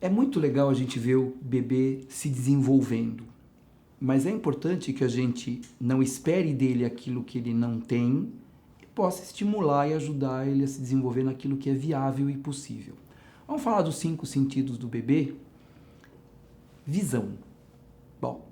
É muito legal a gente ver o bebê se desenvolvendo, mas é importante que a gente não espere dele aquilo que ele não tem e possa estimular e ajudar ele a se desenvolver naquilo que é viável e possível. Vamos falar dos 5 sentidos do bebê? Visão. Bom,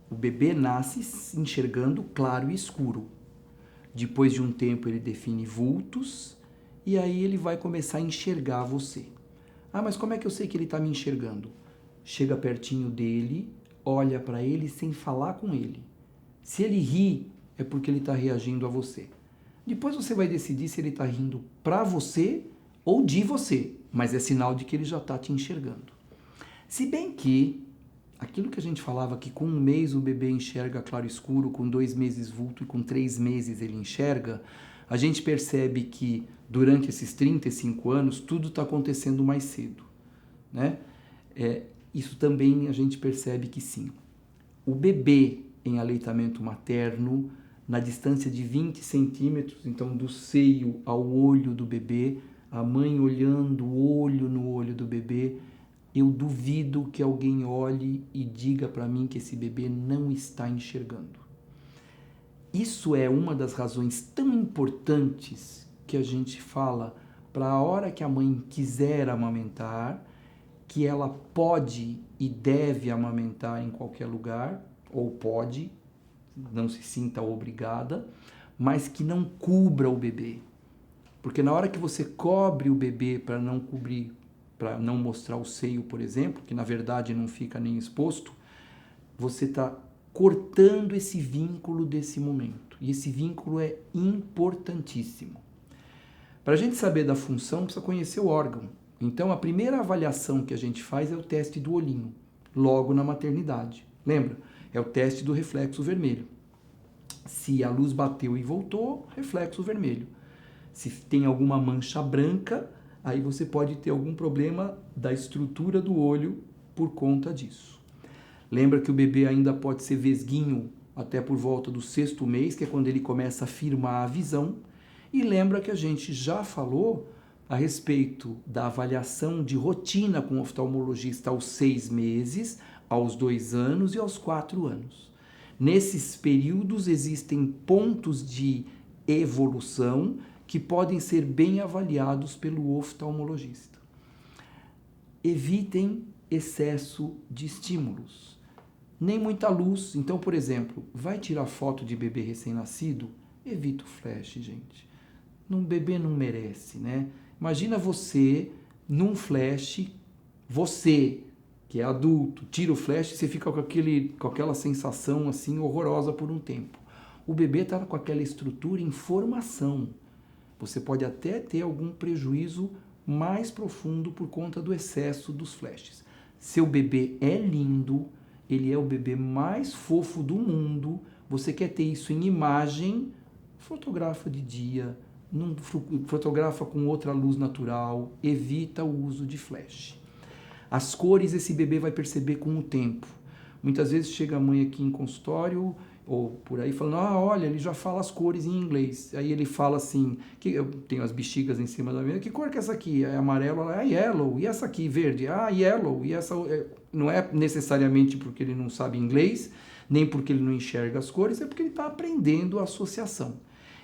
o bebê nasce enxergando claro e escuro. Depois de um tempo ele define vultos e aí ele vai começar a enxergar você. Ah, mas como é que eu sei que ele está me enxergando? Chega pertinho dele, olha para ele sem falar com ele. Se ele ri, é porque ele está reagindo a você. Depois você vai decidir se ele está rindo para você ou de você, mas é sinal de que ele já está te enxergando. Se bem que aquilo que a gente falava que com 1 mês o bebê enxerga claro e escuro, com 2 meses vulto e com 3 meses ele enxerga, a gente percebe que durante esses 35 anos tudo está acontecendo mais cedo, né? Isso também a gente percebe que sim. O bebê em aleitamento materno, na distância de 20 centímetros, então do seio ao olho do bebê, a mãe olhando o olho no olho do bebê, eu duvido que alguém olhe e diga para mim que esse bebê não está enxergando. Isso é uma das razões tão importantes que a gente fala para a hora que a mãe quiser amamentar, que ela pode e deve amamentar em qualquer lugar, ou pode, não se sinta obrigada, mas que não cubra o bebê. Porque na hora que você cobre o bebê para não cobrir, para não mostrar o seio, por exemplo, que na verdade não fica nem exposto, você está cortando esse vínculo desse momento. E esse vínculo é importantíssimo. Para a gente saber da função, precisa conhecer o órgão. Então, a primeira avaliação que a gente faz é o teste do olhinho, logo na maternidade. Lembra? É o teste do reflexo vermelho. Se a luz bateu e voltou, reflexo vermelho. Se tem alguma mancha branca, aí você pode ter algum problema da estrutura do olho por conta disso. Lembra que o bebê ainda pode ser vesguinho até por volta do 6º mês, que é quando ele começa a firmar a visão. E lembra que a gente já falou a respeito da avaliação de rotina com o oftalmologista aos 6 meses, aos 2 anos e aos 4 anos. Nesses períodos existem pontos de evolução que podem ser bem avaliados pelo oftalmologista. Evitem excesso de estímulos. Nem muita luz. Então, por exemplo, vai tirar foto de bebê recém-nascido? Evita o flash, gente. Um bebê não merece, né? Imagina você num flash, você que é adulto, tira o flash e você fica com aquela sensação assim horrorosa por um tempo. O bebê está com aquela estrutura em formação. Você pode até ter algum prejuízo mais profundo por conta do excesso dos flashes. Seu bebê é lindo, ele é o bebê mais fofo do mundo. Você quer ter isso em imagem? Fotografa de dia, não fotografa com outra luz natural, evita o uso de flash. As cores esse bebê vai perceber com o tempo. Muitas vezes chega a mãe aqui em consultório ou por aí falando, olha, ele já fala as cores em inglês. Aí ele fala assim, que eu tenho as bexigas em cima da mesa, que cor que é essa aqui? É amarelo? É yellow. E essa aqui, verde? Ah, yellow. E essa não é necessariamente porque ele não sabe inglês, nem porque ele não enxerga as cores, é porque ele está aprendendo a associação.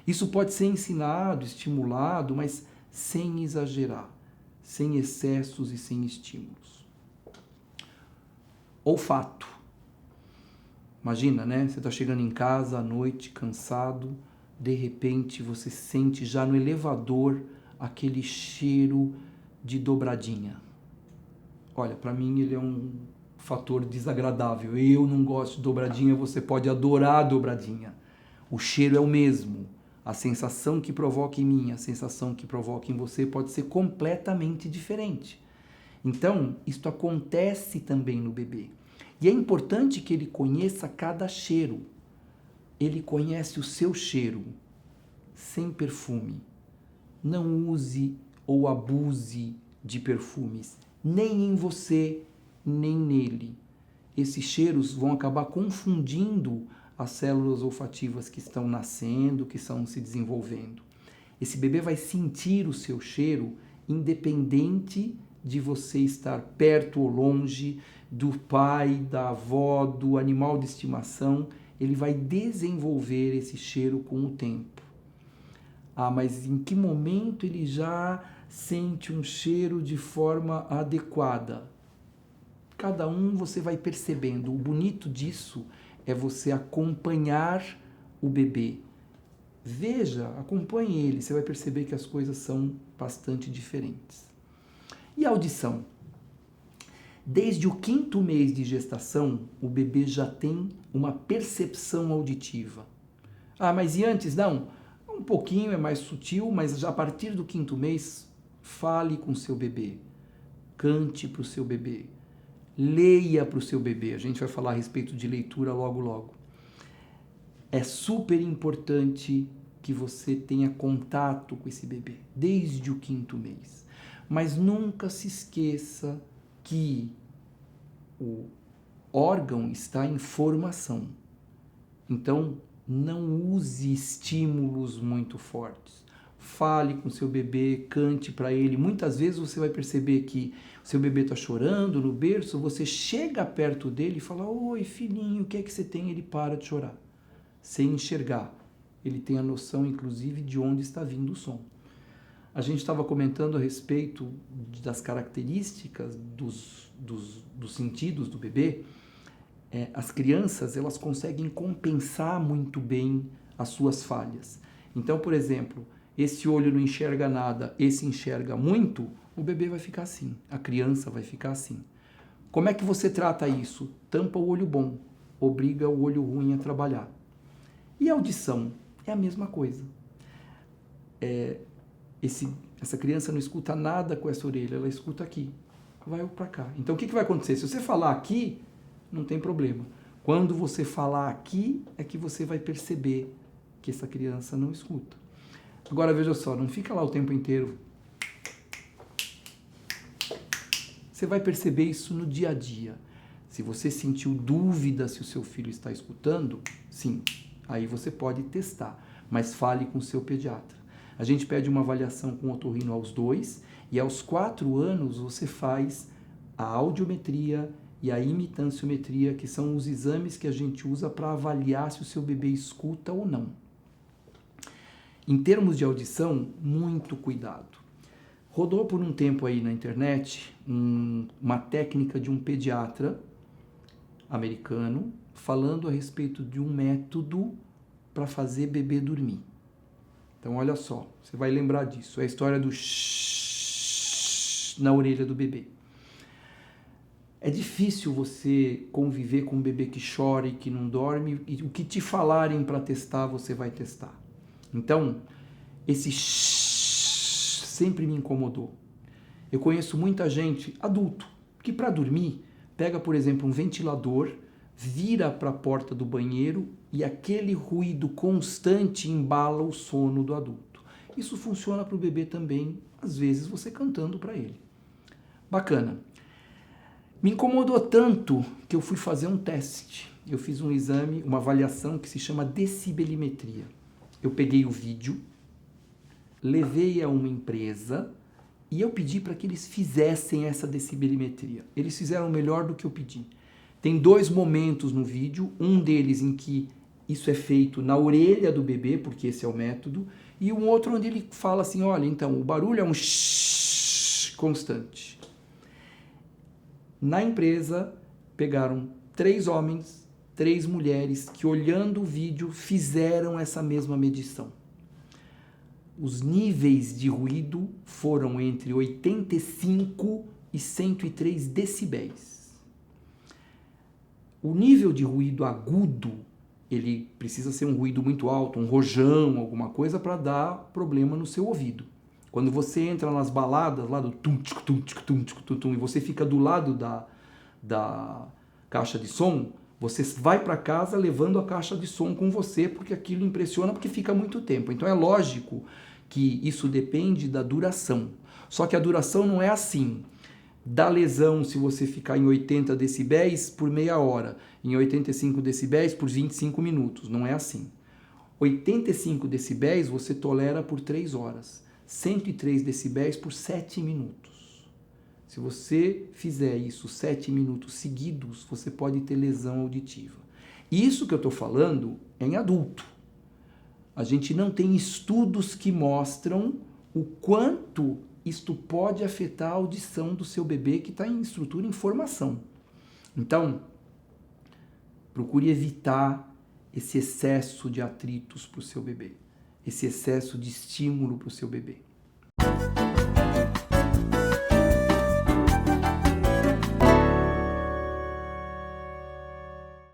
Isso pode ser ensinado, estimulado, mas sem exagerar, sem excessos e sem estímulos. Olfato. Imagina, né? Você está chegando em casa à noite, cansado, de repente você sente já no elevador aquele cheiro de dobradinha. Olha, para mim ele é um fator desagradável. Eu não gosto de dobradinha, você pode adorar a dobradinha. O cheiro é o mesmo. A sensação que provoca em mim, a sensação que provoca em você pode ser completamente diferente. Então, isso acontece também no bebê. E é importante que ele conheça cada cheiro. Ele conhece o seu cheiro, sem perfume. Não use ou abuse de perfumes, nem em você, nem nele. Esses cheiros vão acabar confundindo as células olfativas que estão nascendo, que estão se desenvolvendo. Esse bebê vai sentir o seu cheiro independente de você estar perto ou longe do pai, da avó, do animal de estimação, ele vai desenvolver esse cheiro com o tempo. Ah, mas em que momento ele já sente um cheiro de forma adequada? Cada um você vai percebendo. O bonito disso é você acompanhar o bebê. Veja, acompanhe ele, você vai perceber que as coisas são bastante diferentes. E a audição? Desde o 5º mês de gestação, o bebê já tem uma percepção auditiva. Ah, mas e antes? Não. Um pouquinho, é mais sutil, mas já a partir do 5º mês, fale com o seu bebê. Cante para o seu bebê. Leia para o seu bebê. A gente vai falar a respeito de leitura logo, logo. É super importante que você tenha contato com esse bebê, desde o 5º mês. Mas nunca se esqueça que o órgão está em formação. Então, não use estímulos muito fortes. Fale com seu bebê, cante para ele. Muitas vezes você vai perceber que o seu bebê está chorando no berço, você chega perto dele e fala: oi, filhinho, o que é que você tem? Ele para de chorar. Sem enxergar. Ele tem a noção, inclusive, de onde está vindo o som. A gente estava comentando a respeito das características dos sentidos do bebê. As crianças, elas conseguem compensar muito bem as suas falhas. Então, por exemplo, esse olho não enxerga nada, esse enxerga muito, o bebê vai ficar assim, a criança vai ficar assim. Como é que você trata isso? Tampa o olho bom, obriga o olho ruim a trabalhar. E a audição é a mesma coisa. Essa criança não escuta nada com essa orelha, ela escuta aqui, vai para cá. Então o que vai acontecer? Se você falar aqui, não tem problema. Quando você falar aqui, é que você vai perceber que essa criança não escuta. Agora veja só, não fica lá o tempo inteiro. Você vai perceber isso no dia a dia. Se você sentiu dúvida se o seu filho está escutando, sim, aí você pode testar, mas fale com o seu pediatra. A gente pede uma avaliação com o otorrino aos 2 e aos 4 anos você faz a audiometria e a imitanciometria, que são os exames que a gente usa para avaliar se o seu bebê escuta ou não. Em termos de audição, muito cuidado. Rodou por um tempo aí na internet uma técnica de um pediatra americano falando a respeito de um método para fazer bebê dormir. Então, olha só, você vai lembrar disso. É a história do shhh na orelha do bebê. É difícil você conviver com um bebê que chora e que não dorme, e o que te falarem para testar, você vai testar. Então, esse shhh sempre me incomodou. Eu conheço muita gente, adulto, que para dormir, pega, por exemplo, um ventilador, vira para a porta do banheiro e aquele ruído constante embala o sono do adulto. Isso funciona para o bebê também, às vezes você cantando para ele. Bacana. Me incomodou tanto que eu fui fazer um teste. Eu fiz um exame, uma avaliação que se chama decibelimetria. Eu peguei o vídeo, levei a uma empresa e eu pedi para que eles fizessem essa decibelimetria. Eles fizeram melhor do que eu pedi. Tem 2 momentos no vídeo, um deles em que isso é feito na orelha do bebê, porque esse é o método, e um outro onde ele fala assim, olha, então, o barulho é um shhh constante. Na empresa, pegaram 3 homens, 3 mulheres, que olhando o vídeo fizeram essa mesma medição. Os níveis de ruído foram entre 85 e 103 decibéis. O nível de ruído agudo, ele precisa ser um ruído muito alto, um rojão, alguma coisa, para dar problema no seu ouvido. Quando você entra nas baladas lá do tum-tum-tum-tum-tum-tum e você fica do lado da caixa de som, você vai para casa levando a caixa de som com você, porque aquilo impressiona, porque fica muito tempo. Então é lógico que isso depende da duração. Só que a duração não é assim. Dá lesão se você ficar em 80 decibéis por meia hora, em 85 decibéis por 25 minutos. Não é assim. 85 decibéis você tolera por 3 horas. 103 decibéis por 7 minutos. Se você fizer isso 7 minutos seguidos, você pode ter lesão auditiva. Isso que eu estou falando é em adulto. A gente não tem estudos que mostram o quanto isto pode afetar a audição do seu bebê que está em estrutura em formação. Então, procure evitar esse excesso de atritos para o seu bebê, esse excesso de estímulo para o seu bebê.